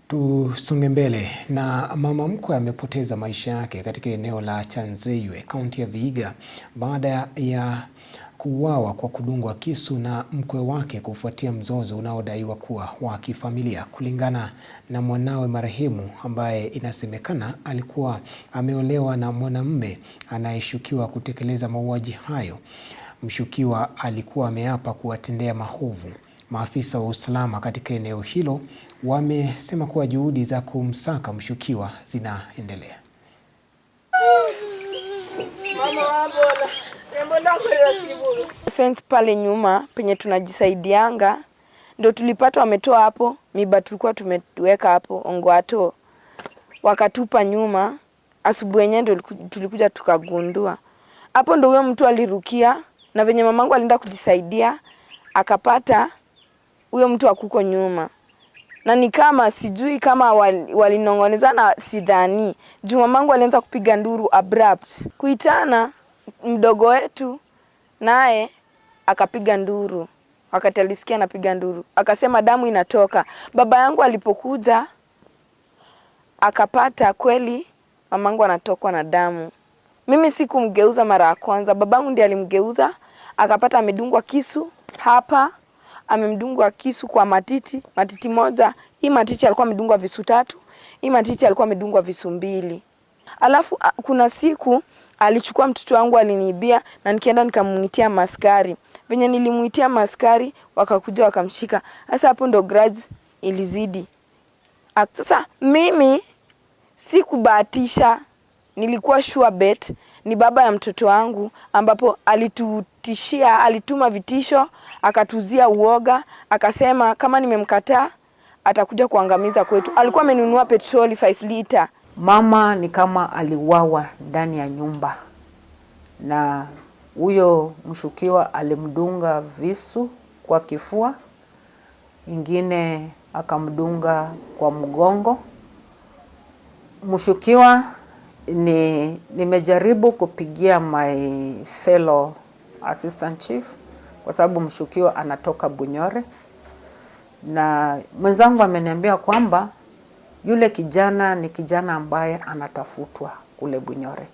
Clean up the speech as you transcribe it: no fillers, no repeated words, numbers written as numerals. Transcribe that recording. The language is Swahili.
Tusonge mbele na mama mkwe amepoteza maisha yake katika eneo la Chanzeiwe, kaunti ya Vihiga baada ya kuuawa kwa kudungwa kisu na mkwe wake kufuatia mzozo unaodaiwa kuwa wa kifamilia. Kulingana na mwanawe marehemu ambaye inasemekana alikuwa ameolewa na mwanamume anayeshukiwa kutekeleza mauaji hayo, mshukiwa alikuwa ameapa kuwatendea maovu. Maafisa wa usalama katika eneo hilo wamesema kuwa juhudi za kumsaka mshukiwa zinaendelea. Fence pale nyuma penye tunajisaidianga ndio tulipata wametoa hapo miba tulikuwa tumeweka hapo ongwato, wakatupa nyuma. Asubuhi yenyewe ndio tulikuja tukagundua hapo, ndio huyo mtu alirukia, na venye mamangu alienda kujisaidia akapata huyo mtu akuko nyuma. Na ni kama sijui kama walinongonezana, sidhani juu mamangu alianza kupiga nduru abrupt, kuitana mdogo wetu naye akapiga nduru, wakati alisikia anapiga nduru akasema damu inatoka. Baba yangu alipokuja akapata kweli mamangu anatokwa na damu. Mimi sikumgeuza mara ya kwanza, babangu ndiye alimgeuza, akapata amedungwa kisu hapa, amemdungwa kisu kwa matiti moja. Hii matiti alikuwa amedungwa visu 3, hii matiti alikuwa amedungwa visu 2. Alafu kuna siku alichukua mtoto wangu aliniibia, na nikienda nikamuitia maskari. Venye nilimuitia maskari wakakuja wakamshika. Sasa hapo ndo grudge ilizidi. Sasa mimi sikubahatisha, nilikuwa sure bet ni baba ya mtoto wangu, ambapo alitutishia, alituma vitisho, akatuzia uoga, akasema kama nimemkataa atakuja kuangamiza kwetu. Alikuwa amenunua petroli 5 lita. Mama ni kama aliuawa ndani ya nyumba, na huyo mshukiwa alimdunga visu kwa kifua, ingine akamdunga kwa mgongo. Mshukiwa nimejaribu kupigia my fellow assistant chief kwa sababu mshukiwa anatoka Bunyore, na mwenzangu ameniambia kwamba yule kijana ni kijana ambaye anatafutwa kule Bunyore.